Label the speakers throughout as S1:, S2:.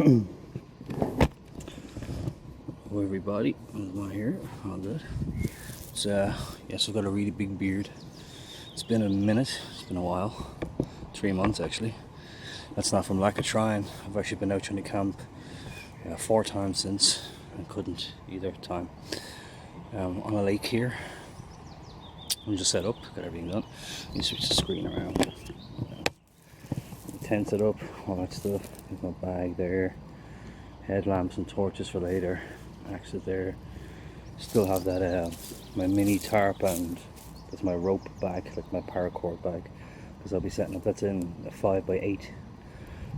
S1: Hello everybody, I'm here, all good. It's yes, I've got a really big beard. It's been a minute, it's been a while, 3 months actually. That's not from lack of trying. I've actually been out trying to camp 4 times since, and couldn't either time. On a lake here. I'm just set up, got everything done. You switch the screen around. Tent set up, all that stuff. There's my bag there. Headlamps and torches for later. Axes there. Still have that my mini tarp, and that's my rope bag, like my paracord bag, because I'll be setting up. That's in a 5 by 8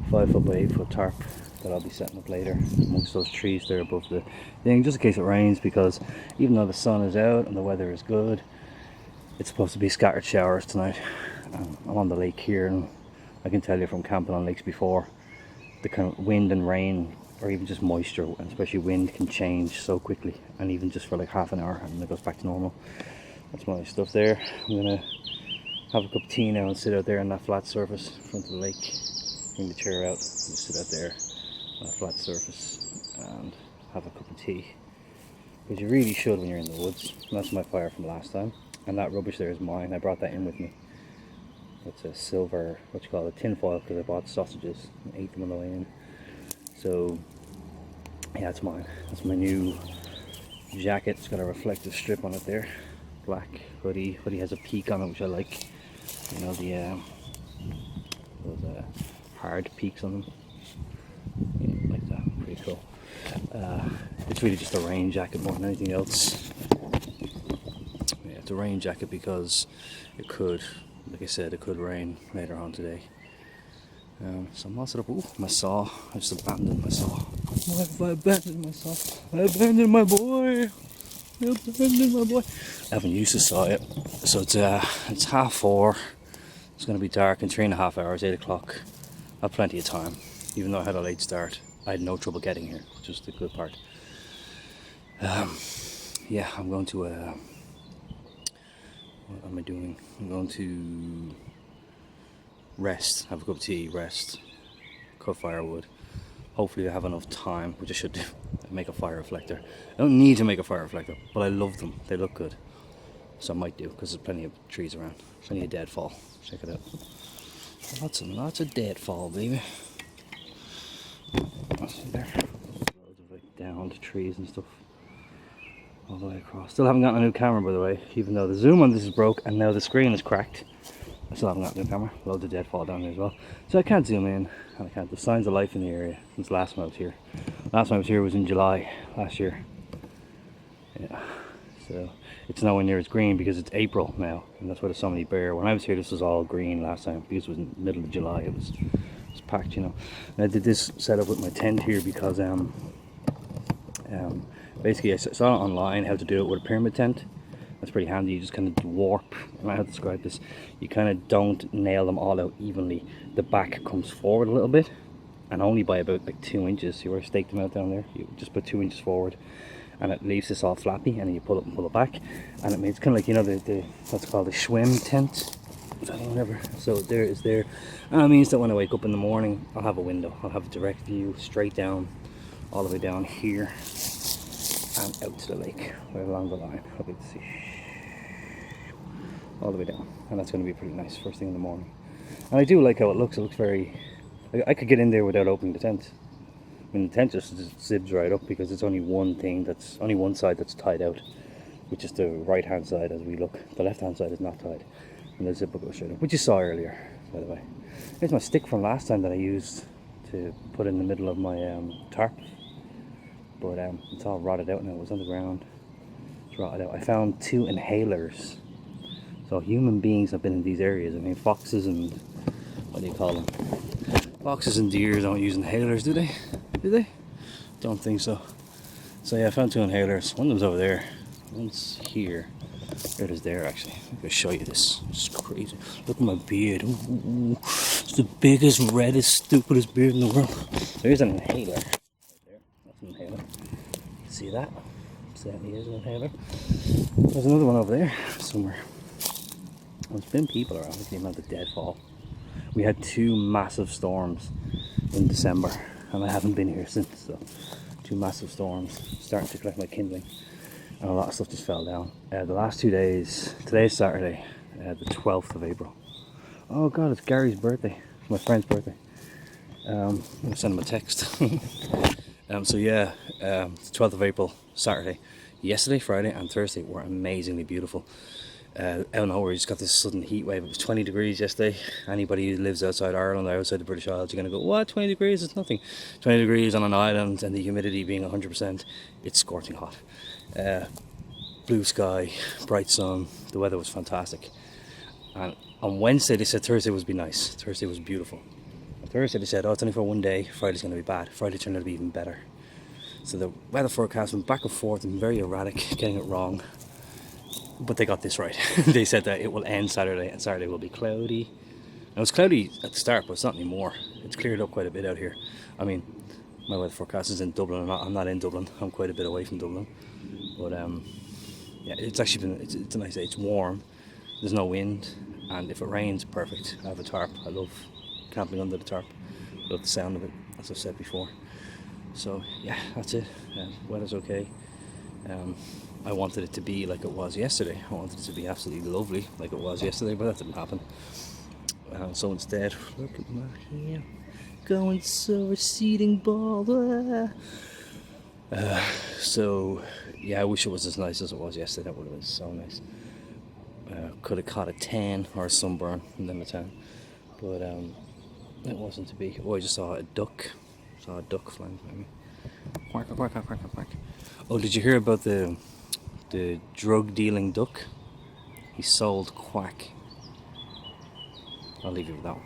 S1: foot tarp that I'll be setting up later amongst those trees there above the thing, just in case it rains, because even though the sun is out and the weather is good, it's supposed to be scattered showers tonight. I'm on the lake here, and I can tell you from camping on lakes before, the kind of wind and rain, or even just moisture, and especially wind, can change so quickly, and even just for like half an hour and it goes back to normal. That's my stuff there. I'm gonna have a cup of tea now and sit out there on that flat surface in front of the lake. Bring the chair out and just sit out there on a flat surface and have a cup of tea, because you really should when you're in the woods. And that's my fire from last time, and that rubbish there is mine. I brought that in with me. It's a silver, what you call it, tin foil, because I bought sausages and ate them on the way in. So yeah, it's mine. That's my new jacket. It's got a reflective strip on it there. Black hoodie. Hoodie has a peak on it, which I like. You know, the those hard peaks on them. Yeah, like that. Pretty cool. It's really just a rain jacket more than anything else. Yeah, it's a rain jacket because it could, like I said, it could rain later on today. So I'm all set up. Ooh, my saw. I just abandoned my saw. Why have I abandoned my saw? I abandoned my boy. I abandoned my boy. I haven't used the saw yet. So it's 4:30. It's going to be dark in 3.5 hours, 8 o'clock. I have plenty of time. Even though I had a late start, I had no trouble getting here, which is the good part. Yeah, I'm going to... what am I doing? I'm going to rest, have a cup of tea, rest, cut firewood. Hopefully I have enough time, which I should do, make a fire reflector. I don't need to make a fire reflector, but I love them. They look good. So I might do, because there's plenty of trees around. Plenty of deadfall. Check it out. Lots and lots of deadfall, baby. See there? Loads of like downed trees and stuff all the way across. Still haven't gotten a new camera, by the way, even though the zoom on this is broke and now the screen is cracked. I still haven't got a new camera. Loads of deadfall down here as well. So I can't zoom in, and I can't. There's signs of life in the area since last time I was here. Last time I was here was in July last year. Yeah. So it's nowhere near as green because it's April now, and that's why there's so many bare. When I was here, this was all green last time because it was in the middle of July. It was packed, you know. And I did this setup with my tent here because basically I saw it online how to do it with a pyramid tent. That's pretty handy. You just kind of warp, I don't know how to describe this, you kind of don't nail them all out evenly. The back comes forward a little bit, and only by about like 2 inches. See where I staked them out down there? You just put 2 inches forward, and it leaves this all flappy, and then you pull it and pull it back, and it makes kind of like, you know, the what's called a schwim tent, whatever. So there is there, and it means that when I wake up in the morning, I'll have a window. I'll have a direct view straight down, all the way down here, and out to the lake, right along the line. I'll be able to see all the way down, and that's going to be pretty nice first thing in the morning. And I do like how it looks. It looks very, I could get in there without opening the tent. I mean, the tent just zips right up because it's only one thing, that's only one side that's tied out, which is the right hand side as we look. The left hand side is not tied, and the zip will go straight up, which you saw earlier, by the way. Here's my stick from last time that I used to put in the middle of my tarp, but it's all rotted out now. It was on the ground, it's rotted out. I found 2 inhalers. So human beings have been in these areas. I mean, foxes and, what do you call them? Foxes and deer don't use inhalers, do they? Do they? Don't think so. So yeah, I found 2 inhalers. One of them's over there. One's here. There it is there, actually. I'm going to show you this. It's crazy. Look at my beard. Ooh, it's the biggest, reddest, stupidest beard in the world. There's an inhaler. Right there. That's an inhaler. See that? Certainly is an inhaler. There's another one over there somewhere. There's been people around. Look at the amount of deadfall. We had 2 massive storms in December, and I haven't been here since. So 2 massive storms, starting to collect my kindling, and a lot of stuff just fell down. The last 2 days, today's Saturday, the 12th of April. Oh god, it's Gary's birthday, my friend's birthday. I'm gonna send him a text. So yeah, it's 12th of April, Saturday. Yesterday, Friday and Thursday were amazingly beautiful. Out of nowhere, you just got this sudden heat wave. It was 20 degrees yesterday. Anybody who lives outside Ireland or outside the British Isles, you're going to go, what, 20 degrees? It's nothing. 20 degrees on an island and the humidity being 100%, it's scorching hot. Blue sky, bright sun, the weather was fantastic. And on Wednesday they said Thursday was be nice. Thursday was beautiful. On Thursday they said, oh, it's only for one day, Friday's going to be bad. Friday turned out to be even better. So the weather forecast went back and forth and very erratic, getting it wrong. But they got this right. They said that it will end Saturday and Saturday will be cloudy. Now, it was cloudy at the start, but it's not anymore. It's cleared up quite a bit out here. I mean, my weather forecast is in Dublin. I'm not in Dublin. I'm quite a bit away from Dublin. But yeah, it's actually been, it's a nice day. It's warm. There's no wind. And if it rains, perfect. I have a tarp. I love camping under the tarp. I love the sound of it, as I've said before. So yeah, that's it. Weather's okay. I wanted it to be like it was yesterday. I wanted it to be absolutely lovely like it was yesterday, but that didn't happen. So instead, look at that here, going so receding ball. So yeah, I wish it was as nice as it was yesterday. That would have been so nice. Could have caught a tan or a sunburn and then a tan, but it wasn't to be. Oh, I just saw a duck. Saw a duck flying by me. Quack, quack, quack, quack, quack. Oh, did you hear about the drug dealing duck? He sold quack. I'll leave you with that one.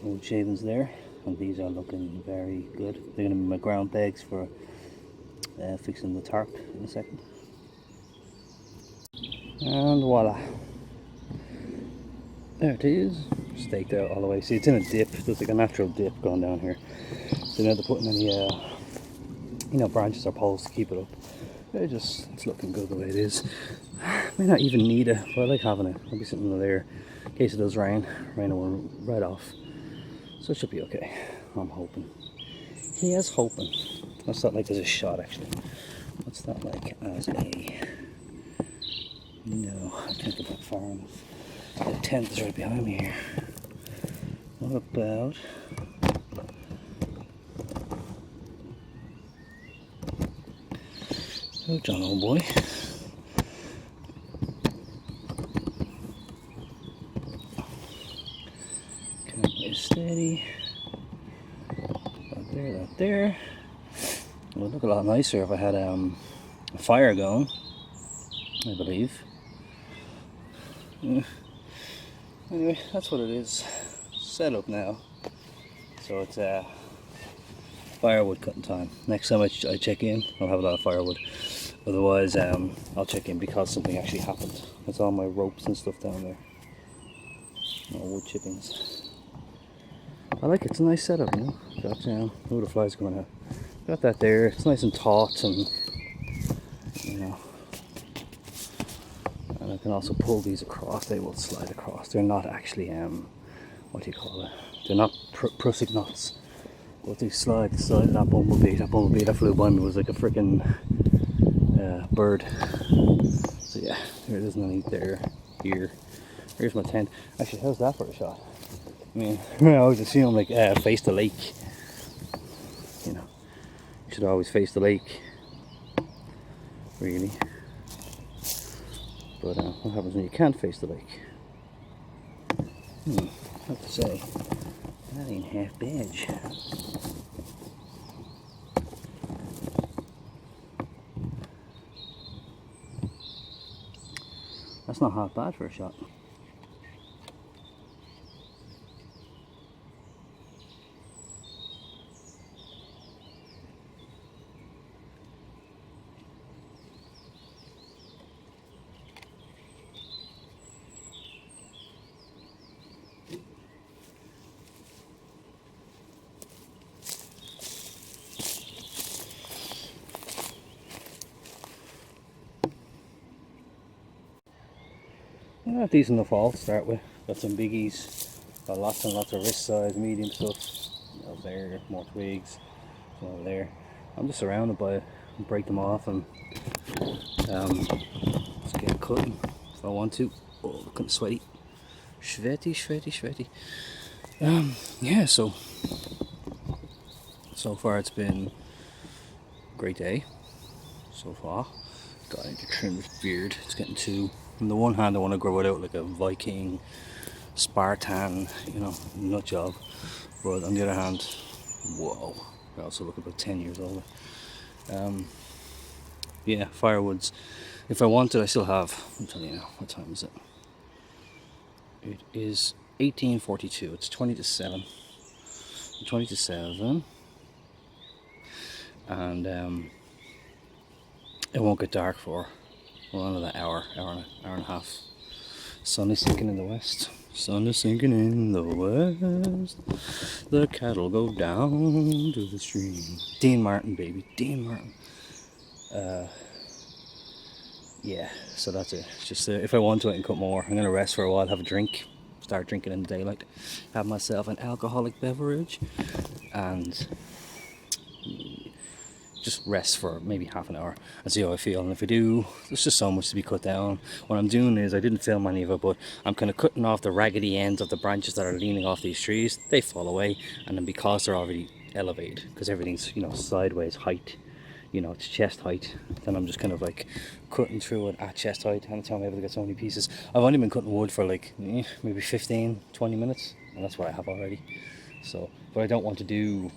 S1: Old shavings there, and these are looking very good. They're going to be my ground pegs for fixing the tarp in a second. And voila, there it is, staked out all the way. See, it's in a dip. There's like a natural dip going down here, so now they're putting any branches or poles to keep it up. It's looking good the way it is. May not even need it, but I like having it. I'll be sitting in there in case it does rain will right off. So it should be okay, I'm hoping. He is hoping. What's that like as a shot, actually? What's that like as a... No, I can't get that far enough. The tent is right behind me here. What about... Oh, John, old boy. Steady. That there. It would look a lot nicer if I had a fire going, I believe. Anyway, that's what it is. Set up now. So it's firewood cutting time. Next time I check in, I'll have a lot of firewood. Otherwise, I'll check in because something actually happened. That's all my ropes and stuff down there. All wood chippings. I like it. It's a nice setup, you know. Got oh, the flies coming out. Got that there. It's nice and taut, and you know. And I can also pull these across. They will slide across. They're not actually what do you call it? They're not Prussic knots, but they slide the side of that bumblebee. That bumblebee that flew by me was like a freaking bird. So yeah, there isn't any there. Here. Here's my tent. Actually, how's that for a shot? I mean, I always assume like face the lake. You know, you should always face the lake. Really. But what happens when you can't face the lake? I have to say, that ain't half bad. That's not half bad for a shot. Decent enough haul to start with. Got some biggies, got lots and lots of wrist size, medium stuff. There, more twigs, over there. I'm just surrounded by it. Break them off and just get cutting if I want to. Oh, looking sweaty. Sweaty, sweaty, sweaty. Yeah, so far it's been a great day so far. Got to trim this beard. It's getting too. On the one hand, I want to grow it out like a Viking, Spartan, nut job. But on the other hand, whoa, I also look about 10 years older. Yeah, firewoods. If I wanted, I still have. I'm telling you now, what time is it? It is 18:42. It's 20 to 7. 20 to 7. And it won't get dark for another hour and a half. Sun is sinking in the west. Sun is sinking in the west. The cattle go down to the stream. Dean Martin, baby. Dean Martin. Yeah, so that's it. It's just if I want to, I can cut more. I'm going to rest for a while, have a drink, start drinking in the daylight, have myself an alcoholic beverage, and just rest for maybe half an hour and see how I feel. And if I do, there's just so much to be cut down. What I'm doing is, I didn't film any of it, but I'm kind of cutting off the raggedy ends of the branches that are leaning off these trees. They fall away, and then because they're already elevated, because everything's sideways height, it's chest height, then I'm just kind of like cutting through it at chest height, and that's how I'm able to get so many pieces. I've only been cutting wood for like maybe 15-20 minutes, and that's what I have already. So, but I don't want to do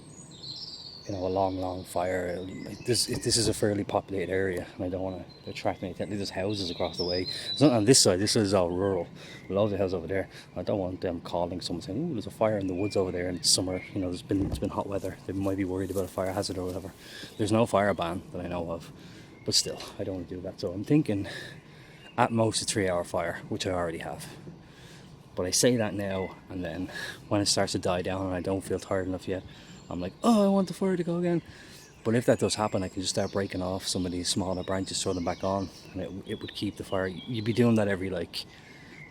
S1: a long fire. This is a fairly populated area, and I don't want to attract any attention. There's houses across the way. It's not on this side. This is all rural. Loads of houses over there. I don't want them calling someone saying, "Ooh, there's a fire in the woods over there." In summer, it's been hot weather. They might be worried about a fire hazard or whatever. There's no fire ban that I know of, but still, I don't want to do that. So I'm thinking, at most, a 3-hour fire, which I already have. But I say that now, and then when it starts to die down and I don't feel tired enough yet, I'm like, oh, I want the fire to go again. But if that does happen, I can just start breaking off some of these smaller branches, throw them back on, and it would keep the fire. You'd be doing that every like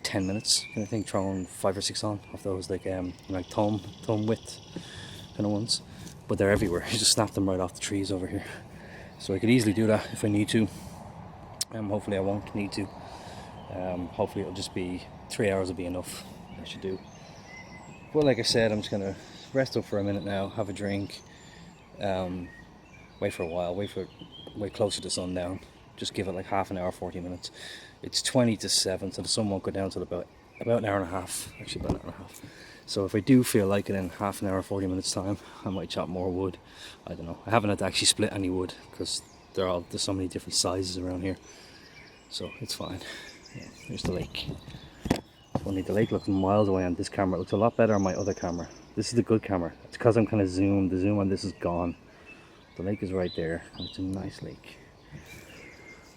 S1: 10 minutes, kind of thing, throwing 5 or 6 on of those like thumb width kind of ones. But they're everywhere. You just snap them right off the trees over here. So I could easily do that if I need to. Hopefully I won't need to. Hopefully it'll just be 3 hours will be enough. I should do. But like I said, I'm just gonna rest up for a minute now, have a drink, wait for a while, wait closer to sundown, just give it like half an hour, 40 minutes. It's 20 to 7, so the sun won't go down till about an hour and a half, actually about an hour and a half. So if I do feel like it in half an hour, 40 minutes time, I might chop more wood. I don't know. I haven't had to actually split any wood because there's so many different sizes around here. So it's fine. Yeah, there's the lake. Funny, the lake looks miles away on this camera. It looks a lot better on my other camera. This is the good camera. It's because I'm kind of zoomed. The zoom on this is gone. The lake is right there. It's a nice lake.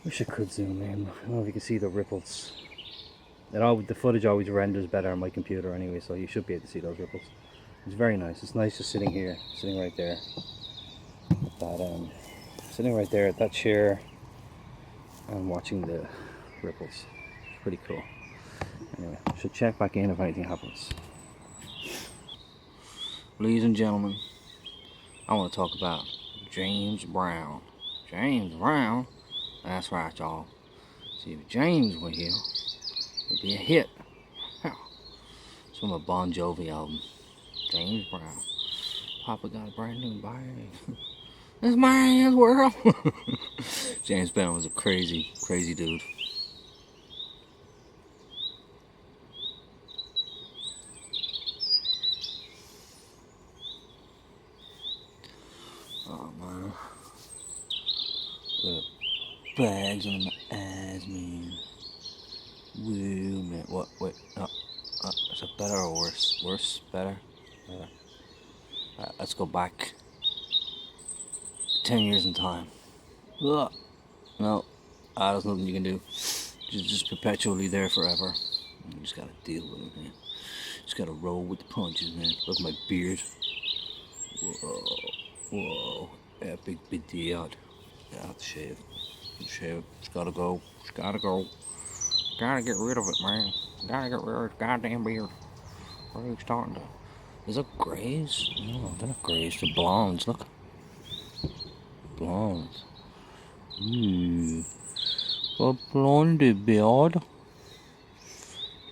S1: Wish I could zoom in. I don't know if you can see the ripples. The footage always renders better on my computer anyway, so you should be able to see those ripples. It's very nice. It's nice just sitting here, sitting right there. Sitting right there at that chair and watching the ripples. It's pretty cool. Anyway, I should check back in if anything happens. Ladies and gentlemen, I want to talk about James Brown. James Brown? That's right, y'all. See, if James were here, it'd be a hit. It's from a Bon Jovi album. James Brown. Papa got a brand new bag. This man's world. James Brown was a crazy, crazy dude. Oh man. The bags on my eyes, man. Woo, man. What? Wait. Is it better or worse? Worse? Better? Better. Alright, let's go back 10 years in time. Ugh. No. There's nothing you can do. Just perpetually there forever. You just gotta deal with it, man. Just gotta roll with the punches, man. Look at my beard. Whoa. Whoa. Yeah, big D out. Yeah, I have to shave. Shave it. It's gotta go. It's gotta go.
S2: Gotta get rid of it, man. Gotta get rid of this goddamn beard. Where are you starting to? Is that greys? No, they're not greys. They're blondes. Look. Blondes. Ooh. A blondie beard.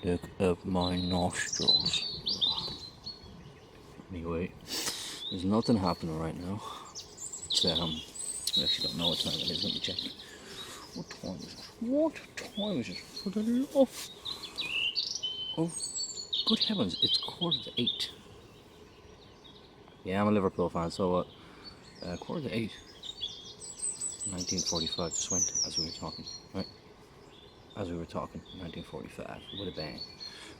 S2: Look up my nostrils. Anyway, there's nothing happening right now. It's, I actually don't know what time it is. Let me check. What time is it? What time is it? For the love. Oh, good heavens, it's 7:45. Yeah, I'm a Liverpool fan, so what? 7:45. 1945 just went as we were talking, right? As we were talking, 1945. What a bang.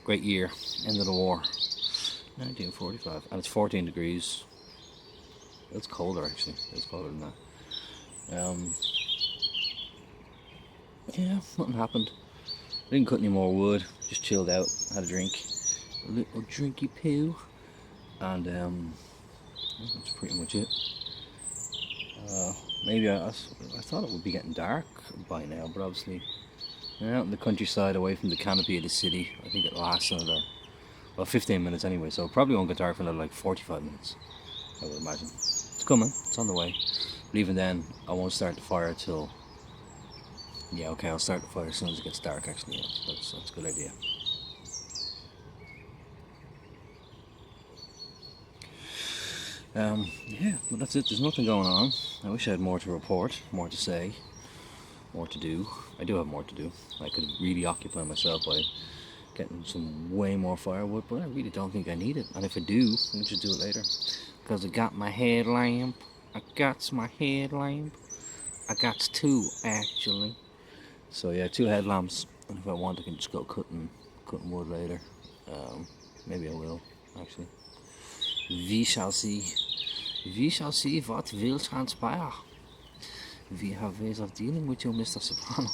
S2: Great year, end of the war. 1945, and it's 14 degrees. It's colder actually, it's colder than that. Yeah, nothing happened. I didn't cut any more wood, just chilled out, had a drink. A little drinky poo. And that's pretty much it. Maybe I thought it would be getting dark by now, but obviously out in the countryside away from the canopy of the city, I think it lasts another, well, 15 minutes anyway, so it probably won't get dark for another like 45 minutes, I would imagine. It's coming, it's on the way. But even then, I won't start the fire till, yeah, okay, I'll start the fire as soon as it gets dark actually, yeah, that's a good idea. Yeah, but that's it. There's nothing going on. I wish I had more to report, more to say, more to do. I do have more to do. I could really occupy myself by getting some way more firewood, but I really don't think I need it. And if I do, I'll just do it later. Because I got my headlamp. I got my headlamp. I got two, actually. So yeah, 2 headlamps. And if I want, I can just go cutting wood later. Maybe I will, actually. We shall see. We shall see what will transpire. We have ways of dealing with you, Mr. Soprano.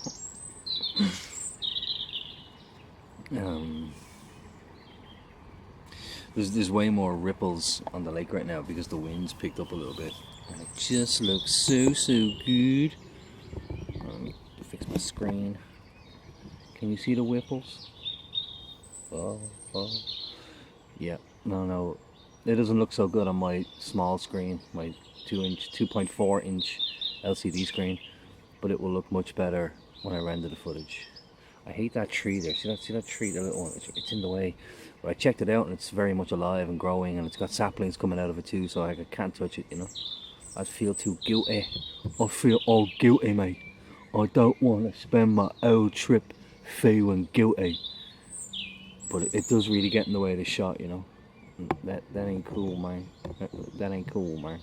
S2: There's way more ripples on the lake right now because the wind's picked up a little bit. And it just looks so good. Let me fix my screen. Can you see the ripples? Oh. Yeah, no. It doesn't look so good on my small screen, my 2.4 inch LCD screen, but it will look much better when I render the footage. I hate that tree there. See that tree, the little one? It's in the way. But I checked it out and it's very much alive and growing, and it's got saplings coming out of it too, so I can't touch it, you know. I feel too guilty. I feel all guilty, mate. I don't want to spend my old trip feeling guilty. But it does really get in the way of the shot, you know. That ain't cool, man. That ain't cool, man.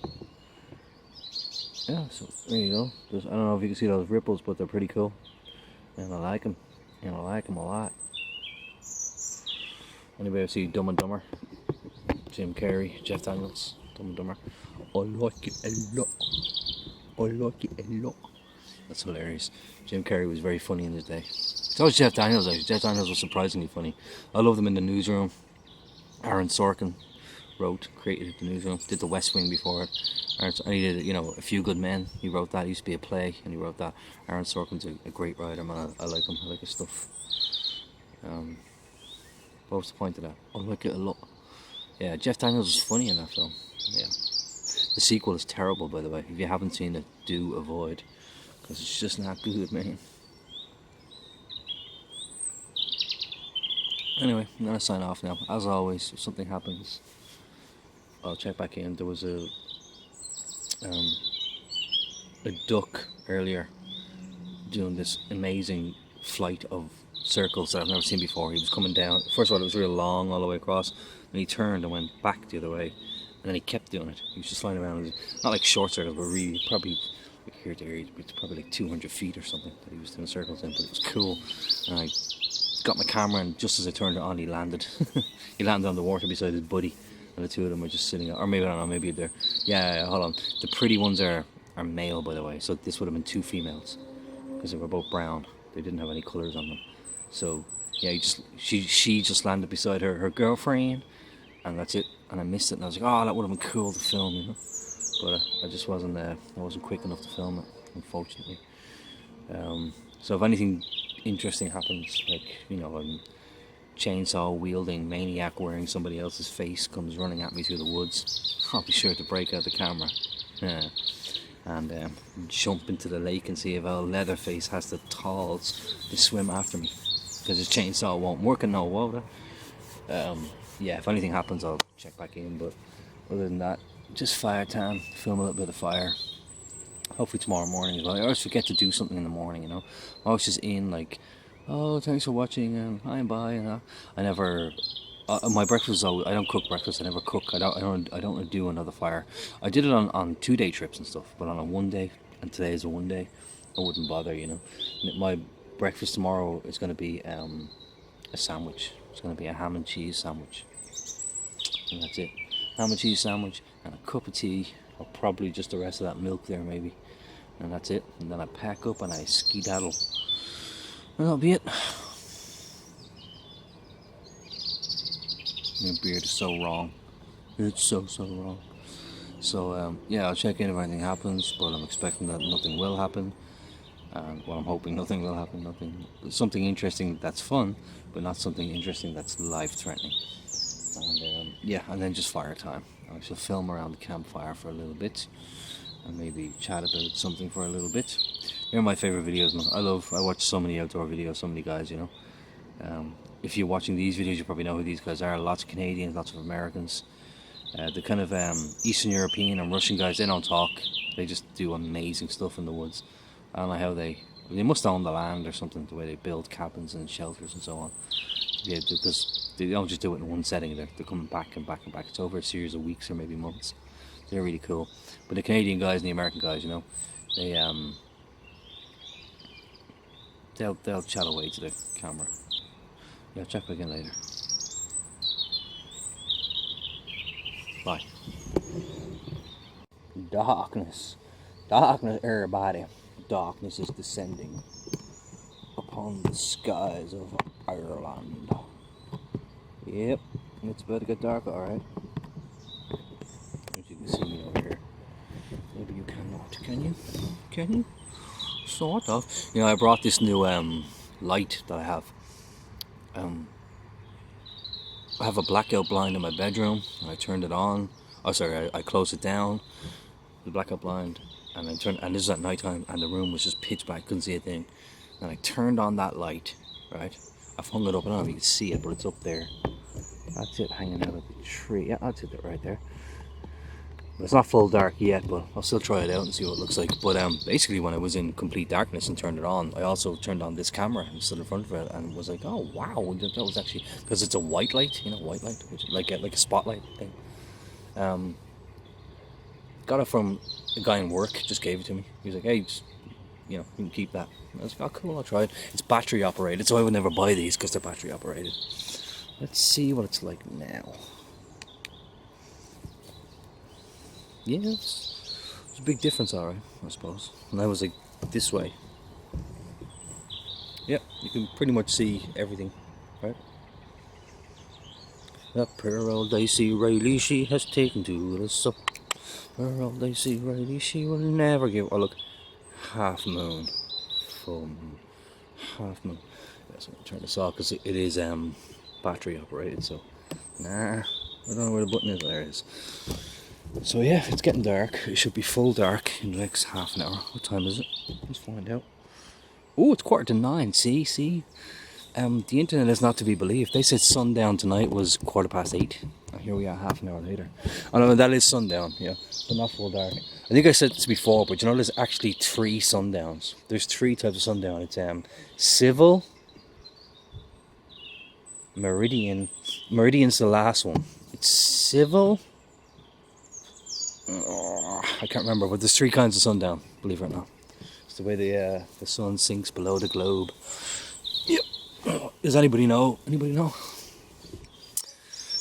S2: Yeah, so there you go. I don't know if you can see those ripples, but they're pretty cool. And I like them. And I like them a lot. Anybody ever see Dumb and Dumber? Jim Carrey, Jeff Daniels, Dumb and Dumber. I like it a lot. I like it a lot. That's hilarious. Jim Carrey was very funny in his day. So was Jeff Daniels, actually. Jeff Daniels was surprisingly funny. I loved him in The Newsroom. Aaron Sorkin created The Newsroom, did The West Wing before it. And he did, A Few Good Men. He wrote that. It used to be a play, and he wrote that. Aaron Sorkin's a great writer, man. I like him. I like his stuff. What was the point of that? I like it a lot. Yeah, Jeff Daniels was funny in that film. Yeah. The sequel is terrible, by the way. If you haven't seen it, do avoid, because it's just not good, man. Anyway, I'm gonna sign off now. As always, if something happens, I'll check back in. There was a duck earlier doing this amazing flight of circles that I've never seen before. He was coming down. First of all, it was real long all the way across, and he turned and went back the other way, and then he kept doing it. He was just flying around. Not like short circles, but really probably like here to here. It's probably like 200 feet or something that he was doing circles in. But it was cool. And I got my camera, and just as I turned it on, he landed. He landed on the water beside his buddy, and the two of them were just sitting. Or maybe I don't know. Maybe they're. Yeah. Hold on. The pretty ones are male, by the way. So this would have been 2 females because they were both brown. They didn't have any colours on them. So yeah, she just landed beside her girlfriend, and that's it. And I missed it, and I was like, oh, that would have been cool to film, But I just wasn't quick enough to film it, unfortunately. So if anything interesting happens, like, you know, a chainsaw wielding maniac wearing somebody else's face comes running at me through the woods, I'll be sure to break out the camera. Yeah. And jump into the lake and see if old Leatherface has the talls to swim after me, because his chainsaw won't work in no water. Yeah, if anything happens, I'll check back in, but other than that, just fire time, film a little bit of fire. Hopefully tomorrow morning as well. I always forget to do something in the morning, you know. I was just in like, oh, thanks for watching, and hi and bye, and I never. My breakfast is always, I don't cook breakfast. I never cook. I don't do another fire. I did it on 2-day trips and stuff, but on a 1 day, and today is a 1 day, I wouldn't bother, you know. My breakfast tomorrow is going to be a sandwich. It's going to be a ham and cheese sandwich, and that's it. Ham and cheese sandwich and a cup of tea, or probably just the rest of that milk there maybe, and that's it. And then I pack up and I skedaddle, and that'll be it. My beard is so wrong. It's so wrong. So yeah, I'll check in if anything happens, but I'm expecting that nothing will happen. Well, I'm hoping nothing will happen. Something interesting that's fun, but not something interesting that's life-threatening. And yeah, and then just fire time. I shall film around the campfire for a little bit, and maybe chat about something for a little bit. They're my favorite videos, man. I watch so many outdoor videos, so many guys, you know. If you're watching these videos, you probably know who these guys are. Lots of Canadians, lots of Americans. The kind of Eastern European and Russian guys, they don't talk. They just do amazing stuff in the woods. I don't know how they must own the land or something, the way they build cabins and shelters and so on. Yeah, because they don't just do it in one setting. They're coming back and back and back. It's over a series of weeks or maybe months. They're really cool. But the Canadian guys and the American guys, you know, they'll chat away to the camera. Yeah, check back in later. Bye. Darkness, everybody. Darkness is descending upon the skies of Ireland. Yep, it's about to get dark, alright. As you can see me over here. Maybe you cannot, can you? Can you? Sort of. You know, I brought this new light that I have. I have a blackout blind in my bedroom, and I turned it on. Oh, sorry, I closed it down, the blackout blind, and and this is at night time, and the room was just pitch black, couldn't see a thing. And I turned on that light, right? I've hung it up, I don't know if you can see it, but it's up there. That's it, hanging out of the tree. Yeah, that's it right there. But it's not full dark yet, but I'll still try it out and see what it looks like. But basically, when I was in complete darkness and turned it on, I also turned on this camera and stood in front of it and was like, oh wow, that was actually, because it's a white light, you know, white light, which is like a spotlight thing. Got it from a guy in work, just gave it to me. He was like, hey, just, you know, you can keep that. And I was like, oh cool, I'll try it. It's battery operated, so I would never buy these because they're battery operated. Let's see what it's like now. Yeah, it's a big difference, alright, I suppose. And I was like this way. Yeah, you can pretty much see everything, right? That poor old Daisy Riley, she has taken to the sup. Poor old Daisy Riley, she will never give. Oh look, half moon, full moon, half moon. Yeah, so I'm turn this off because it is battery operated. So nah, I don't know where the button is. There it is. So yeah, it's getting dark. It should be full dark in the next half an hour. What time is it? Let's find out. Oh, it's 9:15. See. The internet is not to be believed. They said sundown tonight was 8:15. And here we are, half an hour later. Oh no, that is sundown. Yeah, but not full dark. I think I said this before, but you know, there's actually 3 sundowns. There's 3 types of sundown. It's civil, meridian. Meridian's the last one. It's civil. Oh, I can't remember, but there's 3 kinds of sundown, believe it or not. It's the way the sun sinks below the globe. Yep. Does anybody know? Leave it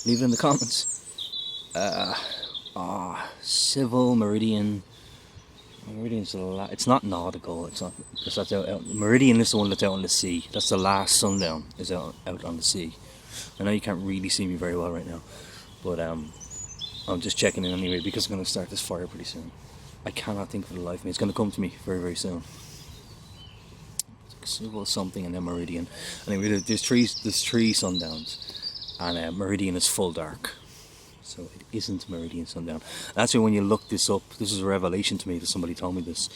S2: in the comments. Civil, meridian. Meridian's it's not nautical. It's not, because that's out. Meridian is the one that's out on the sea. That's the last sundown, is out on the sea. I know you can't really see me very well right now, but I'm just checking in anyway because I'm going to start this fire pretty soon. I cannot think for the life of me. It's going to come to me very, very soon. well, something, and then meridian. Anyway, there's three sundowns, and meridian is full dark. So it isn't meridian sundown. That's why when you look this up, this is a revelation to me that somebody told me this.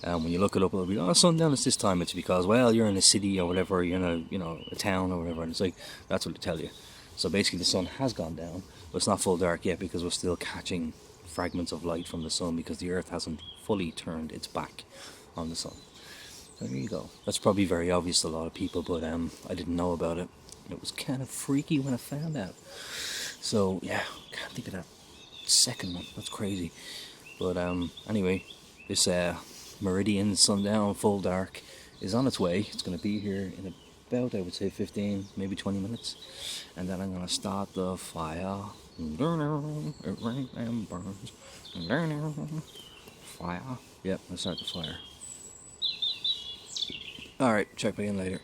S2: When you look it up, it'll be, oh, sundown is this time. It's because, well, you're in a city or whatever, you're in a town or whatever, and it's like, that's what they tell you. So basically the sun has gone down, but it's not full dark yet because we're still catching fragments of light from the sun because the earth hasn't fully turned its back on the sun. So there you go. That's probably very obvious to a lot of people, but I didn't know about it. It was kind of freaky when I found out. So yeah, can't think of that second one. That's crazy. But anyway, this meridian sundown full dark is on its way. It's going to be here in about, I would say, 15, maybe 20 minutes, and then I'm going to start the fire. It rains and burns. Fire. Yep, let's start the fire. All right, check back in later.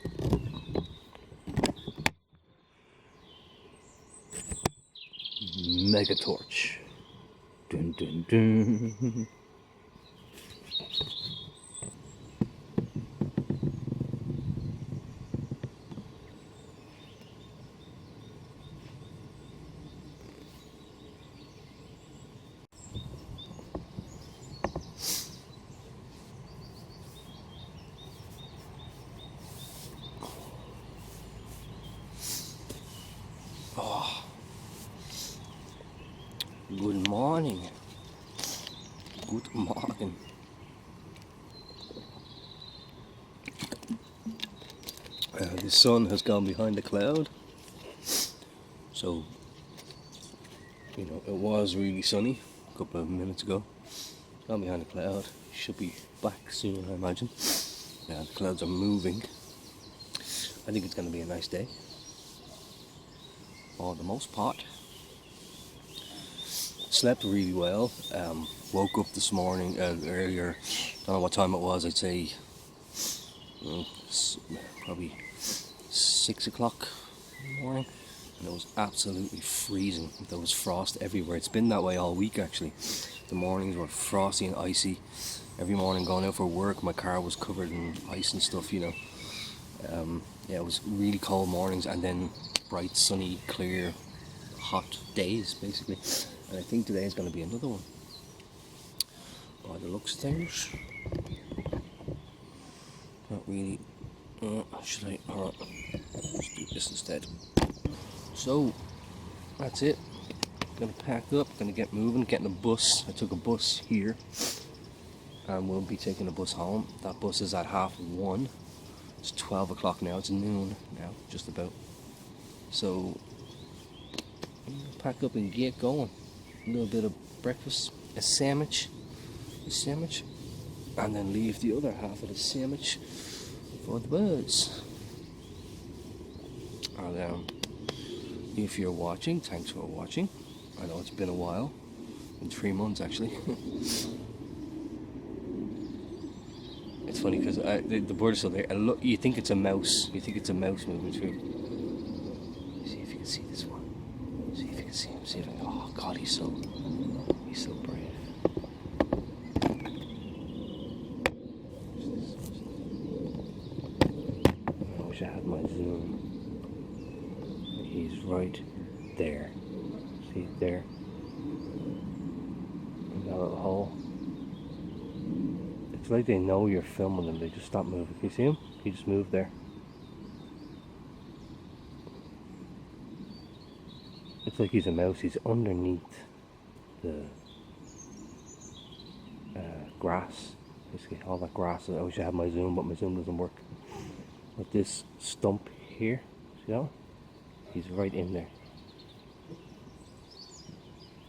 S2: Mega torch. Dun dun dun. Oh. Good morning. Good morning. The sun has gone behind the cloud. So, it was really sunny a couple of minutes ago. Gone behind the cloud. Should be back soon, I imagine. Yeah, the clouds are moving. I think it's going to be a nice day. For the most part. Slept really well. Woke up this morning earlier. Don't know what time it was. I'd say probably 6 o'clock in the morning, and it was absolutely freezing. There was frost everywhere. It's been that way all week actually. The mornings were frosty and icy. Every morning going out for work, my car was covered in ice and stuff. Yeah, it was really cold mornings, and then bright, sunny, clear, hot days basically. And I think today is going to be another one. By the looks of things. Not really. Should I? Let's do this instead. So, that's it. Gonna pack up, gonna get moving, getting a bus. I took a bus here, and we'll be taking a bus home. That bus is at 1:30. It's 12 o'clock now, it's noon now, just about. So, pack up and get going. A little bit of breakfast, a sandwich, and then leave the other half of the sandwich for the bus. And if you're watching, thanks for watching. I know it's been a while, in 3 months actually. It's funny because the bird is still there. And look, you think it's a mouse. You think it's a mouse moving through. See if you can see this one. See if you can see him. See if I can. Oh God, he's so brave. I wish I had my zoom. He's right there. See there? In that little hole. It's like they know you're filming them. They just stop moving. Can you see him? He just moved there. It's like he's a mouse. He's underneath the grass. Basically, all that grass. I wish I had my zoom, but my zoom doesn't work. But this stump here, see that one? He's right in there.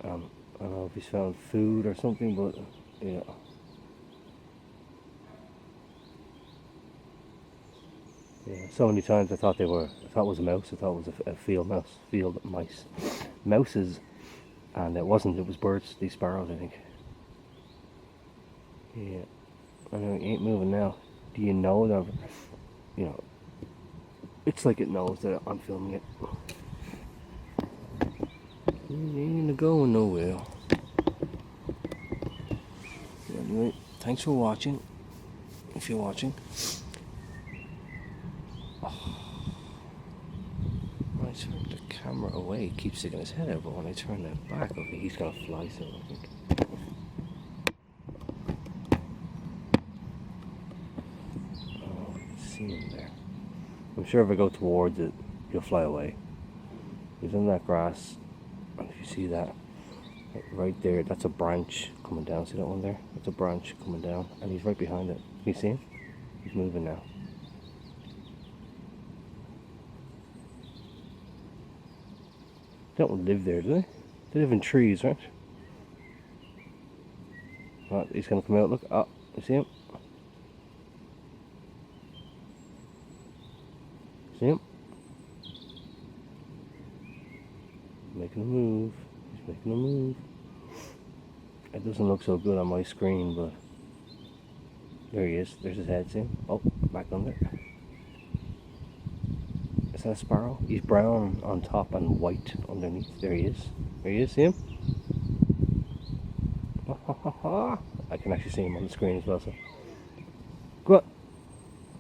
S2: I don't know if he's found food or something, but yeah. Yeah, so many times I thought it was a mouse. I thought it was a field mice. Mouses, and it wasn't. It was birds. These sparrows, I think. Yeah, I know he ain't moving now. Do you know that? It's like it knows that I'm filming it. It ain't going nowhere. Anyway, thanks for watching. If you're watching. camera away, it keeps sticking his head out, but when I turn that back, okay, he's gonna fly soon, I think. Oh, I can see him there. I'm sure if I go towards it, he'll fly away. He's in that grass, and if you see that, right there, that's a branch coming down. See that one there? That's a branch coming down, and he's right behind it. Can you see him? He's moving now. They don't live there, do they? They live in trees, right? Right, he's gonna come out. Look, oh, you see him? See him? Making a move. He's making a move. It doesn't look so good on my screen, but there he is. There's his head. See him? Oh, back under. Is that a sparrow? He's brown on top and white underneath. There he is. There he is. See him? I can actually see him on the screen as well. So go on.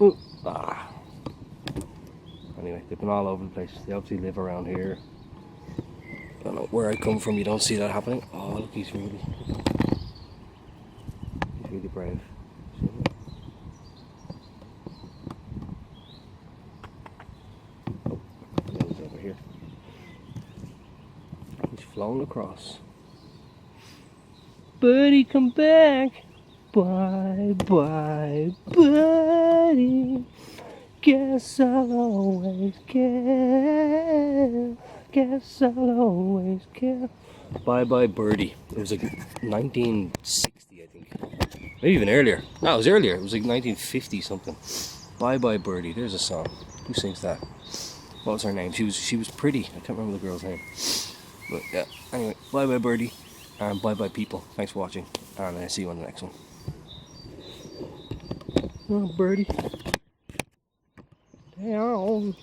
S2: Ooh. Ah. Anyway, they've been all over the place. They obviously live around here. I don't know where I come from. You don't see that happening. Oh, look, he's really brave. See him? Oh, he's over here. He's flown across. Buddy, come back. Bye, bye, buddy. Guess I'll always care. Guess I'll always care. Bye, bye, birdie. It was like 1960, I think. Maybe even earlier. No, it was earlier. It was like 1950 something. Bye, bye, birdie. There's a song. Who sings that? What was her name? She was pretty. I can't remember the girl's name. But yeah. Anyway, bye, bye, birdie. And bye bye people. Thanks for watching. And I'll see you on the next one. Oh, birdie. Down.